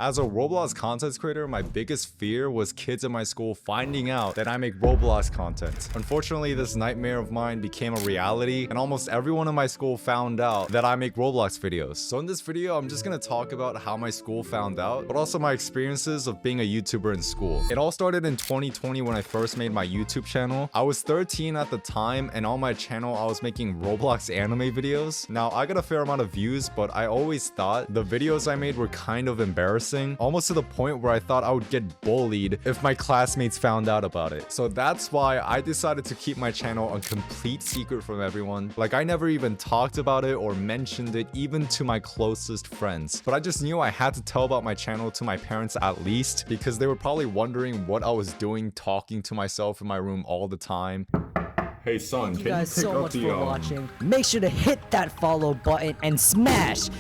As a Roblox content creator, my biggest fear was kids in my school finding out that I make Roblox content. Unfortunately, this nightmare of mine became a reality, and almost everyone in my school found out that I make Roblox videos. So in this video, I'm just gonna talk about how my school found out, but also my experiences of being a YouTuber in school. It all started in 2020 when I first made my YouTube channel. I was 13 at the time, and on my channel, I was making Roblox anime videos. Now, I got a fair amount of views, but I always thought the videos I made were kind of embarrassing. Almost to the point where I thought I would get bullied if my classmates found out about it. So that's why I decided to keep my channel a complete secret from everyone. Like, I never even talked about it or mentioned it even to my closest friends. But I just knew I had to tell about my channel to my parents at least, because they were probably wondering what I was doing talking to myself in my room all the time. Hey son, Thank you guys so much for watching. Make sure to hit that follow button and smash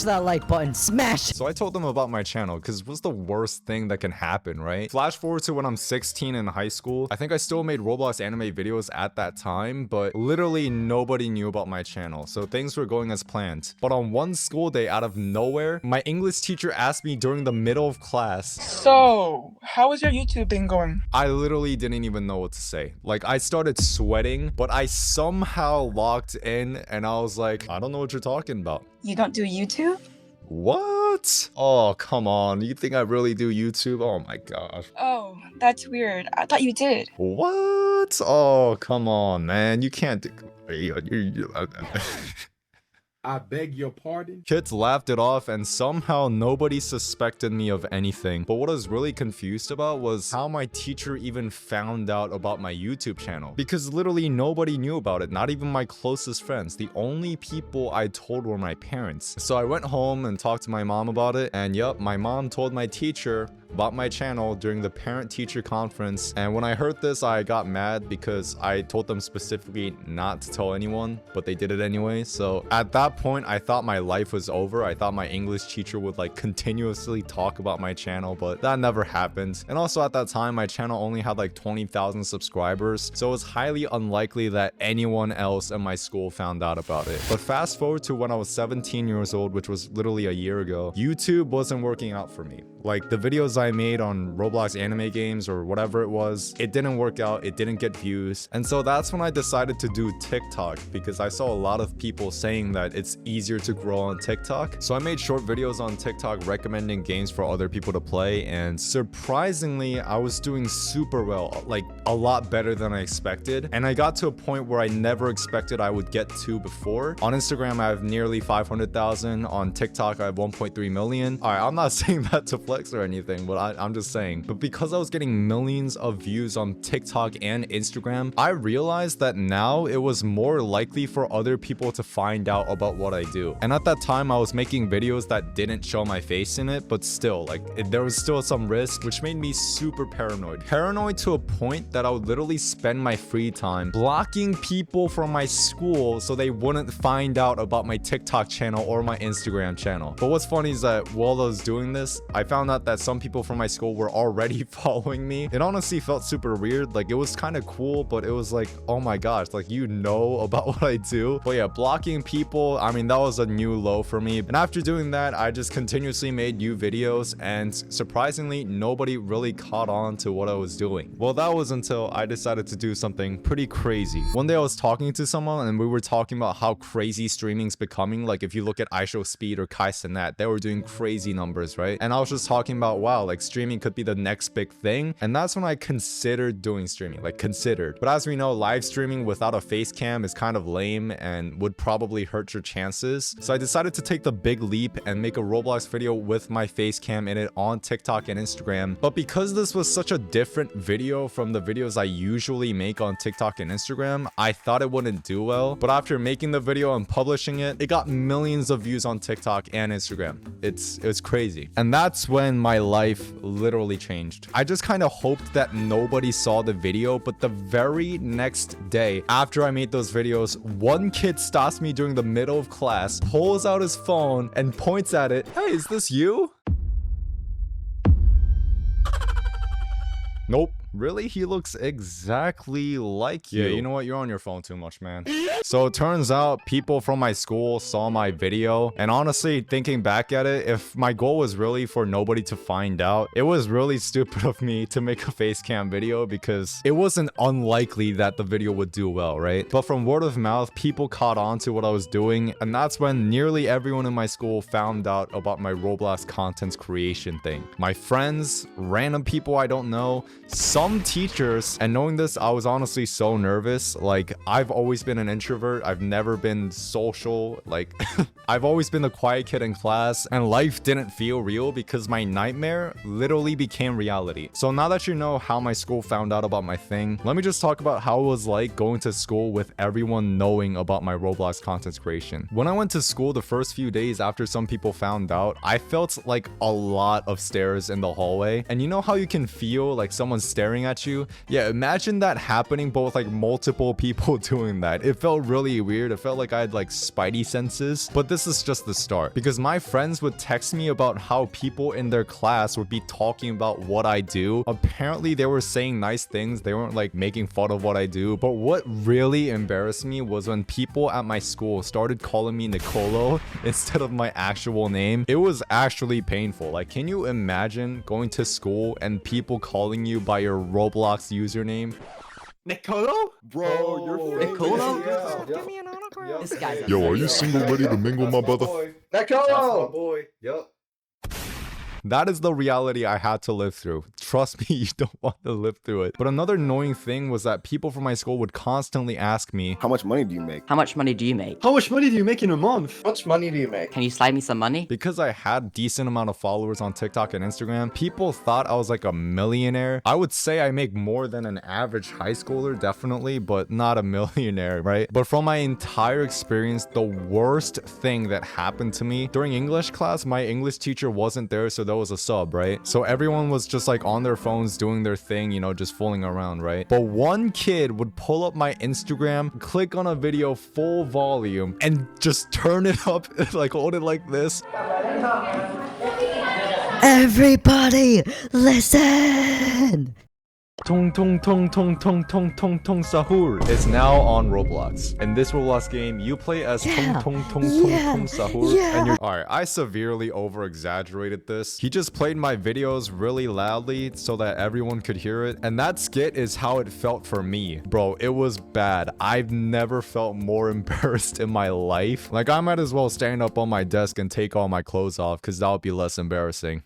that like button, smash. So I told them about my channel because what's the worst thing that can happen, right? Flash forward to when I'm 16 in high school. I think I still made Roblox anime videos at that time, but literally nobody knew about my channel. So things were going as planned. But on one school day out of nowhere, my English teacher asked me during the middle of class, "So, how is your YouTube been going?" I literally didn't even know what to say. Like, I started sweating, but I somehow locked in and I was like, I don't know what you're talking about. You don't do YouTube? What? Oh, come on. You think I really do YouTube? Oh my gosh. Oh, that's weird. I thought you did. What? Oh, come on, man. You can't do... I beg your pardon? Kids laughed it off and somehow nobody suspected me of anything. But what I was really confused about was how my teacher even found out about my YouTube channel. Because literally nobody knew about it, not even my closest friends. The only people I told were my parents. So I went home and talked to my mom about it, and yup, my mom told my teacher about my channel during the parent-teacher conference. And when I heard this, I got mad because I told them specifically not to tell anyone, but they did it anyway. So at that point, I thought my life was over. I thought my English teacher would like continuously talk about my channel, but that never happened. And also at that time, my channel only had like 20,000 subscribers, so it was highly unlikely that anyone else in my school found out about it. But fast forward to when I was 17 years old, which was literally a year ago, YouTube wasn't working out for me. Like, the videos I made on Roblox anime games or whatever it was, it didn't work out, it didn't get views. And so that's when I decided to do TikTok, because I saw a lot of people saying that it's easier to grow on TikTok. So I made short videos on TikTok recommending games for other people to play, and surprisingly, I was doing super well, like a lot better than I expected. And I got to a point where I never expected I would get to before. On Instagram, I have nearly 500,000. On TikTok, I have 1.3 million. All right, I'm not saying that to flex or anything, but I'm just saying. But because I was getting millions of views on TikTok and Instagram, I realized that now it was more likely for other people to find out about what I do. And at that time, I was making videos that didn't show my face in it, but still, like, there was still some risk, which made me super paranoid. Paranoid to a point that I would literally spend my free time blocking people from my school so they wouldn't find out about my TikTok channel or my Instagram channel. But what's funny is that while I was doing this, I found out that some people from my school were already following me. It honestly felt super weird. Like, it was kind of cool, but it was like, oh my gosh, like, you know about what I do. But yeah, blocking people, I mean, that was a new low for me. And after doing that, I just continuously made new videos, and surprisingly, nobody really caught on to what I was doing. Well, that was until I decided to do something pretty crazy. One day I was talking to someone and we were talking about how crazy streaming's becoming. Like, if you look at iShowSpeed or KaiSenet, they were doing crazy numbers, right? And I was just talking about, wow, like, streaming could be the next big thing. And that's when I considered doing streaming, like, considered. But as we know, live streaming without a face cam is kind of lame and would probably hurt your chances. So I decided to take the big leap and make a Roblox video with my face cam in it on TikTok and Instagram. But because this was such a different video from the videos I usually make on TikTok and Instagram, I thought it wouldn't do well. But after making the video and publishing it, it got millions of views on TikTok and Instagram. It's crazy. And that's when my life literally changed. I just kind of hoped that nobody saw the video, but the very next day after I made those videos, one kid stops me during the middle of class, pulls out his phone and points at it. Hey, is this you? Nope. Really? He looks exactly like you. Yeah, you know what? You're on your phone too much, man. So it turns out people from my school saw my video, and honestly, thinking back at it, if my goal was really for nobody to find out, it was really stupid of me to make a face cam video because it wasn't unlikely that the video would do well, right? But from word of mouth, people caught on to what I was doing, and that's when nearly everyone in my school found out about my Roblox content creation thing. My friends, random people I don't know, some teachers, and knowing this, I was honestly so nervous. Like, I've always been an introvert. I've never been social. Like, I've always been the quiet kid in class, and life didn't feel real because my nightmare literally became reality. So now that you know how my school found out about my thing, let me just talk about how it was like going to school with everyone knowing about my Roblox content creation. When I went to school the first few days after some people found out, I felt like a lot of stares in the hallway. And you know how you can feel like someone's staring at you? Yeah, imagine that happening, but with like multiple people doing that. It felt really weird. It felt like I had like spidey senses. But this is just the start, because my friends would text me about how people in their class would be talking about what I do. Apparently they were saying nice things. They weren't like making fun of what I do. But what really embarrassed me was when people at my school started calling me Nicolo instead of my actual name. It was actually painful. Like, can you imagine going to school and people calling you by your Roblox username? Nicolo? Bro, you're Nicolo? Give me an autograph. This guy's Yo, are you single, ready to mingle, my brother? Nicolo! boy. Yup. That is the reality I had to live through. Trust me, you don't want to live through it. But another annoying thing was that people from my school would constantly ask me, How much money do you make? How much money do you make? How much money do you make in a month? How much money do you make? Can you slide me some money? because I had decent amount of followers on TikTok and Instagram, people thought I was like a millionaire. I would say I make more than an average high schooler, definitely, but not a millionaire, right? But from my entire experience, the worst thing that happened to me during English class, my English teacher wasn't there, so there was a sub, right? So everyone was just like on their phones doing their thing, you know, just fooling around, right? But one kid would pull up my Instagram, click on a video full volume, and just turn it up, like hold it like this. Everybody, listen! Tong tong tong tong tong tong tong tong sahur is now on Roblox. In this Roblox game, you play as Yeah, tong tong tong tong yeah, tong sahur, yeah. and you're alright. I severely over exaggerated this. He just played my videos really loudly so that everyone could hear it, and that skit is how it felt for me, bro. It was bad. I've never felt more embarrassed in my life. Like, I might as well stand up on my desk and take all my clothes off, because that would be less embarrassing.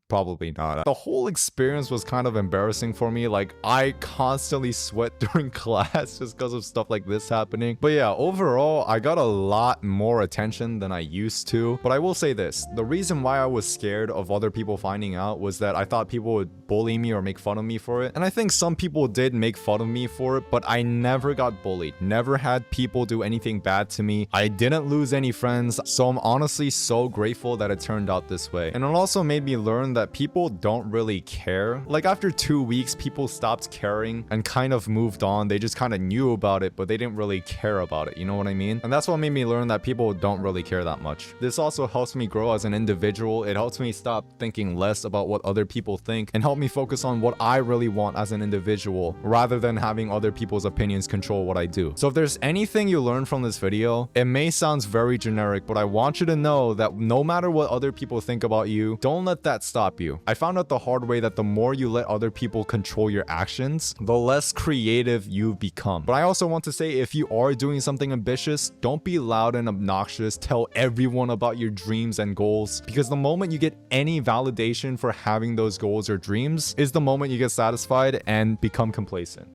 Probably not. The whole experience was kind of embarrassing for me. Like, I constantly sweat during class just because of stuff like this happening. But yeah, overall, I got a lot more attention than I used to. But I will say this, the reason why I was scared of other people finding out was that I thought people would bully me or make fun of me for it. And I think some people did make fun of me for it, but I never got bullied. Never had people do anything bad to me. I didn't lose any friends. So I'm honestly so grateful that it turned out this way. And it also made me learn that people don't really care. Like, after 2 weeks, people stopped caring and kind of moved on. They just kind of knew about it, but they didn't really care about it. You know what I mean? And that's what made me learn that people don't really care that much. This also helps me grow as an individual. It helps me stop thinking less about what other people think and help me focus on what I really want as an individual rather than having other people's opinions control what I do. So if there's anything you learn from this video, it may sound very generic, but I want you to know that no matter what other people think about you, don't let that stop you. I found out the hard way that the more you let other people control your actions, the less creative you become. But I also want to say, if you are doing something ambitious, don't be loud and obnoxious. Tell everyone about your dreams and goals, because the moment you get any validation for having those goals or dreams is the moment you get satisfied and become complacent.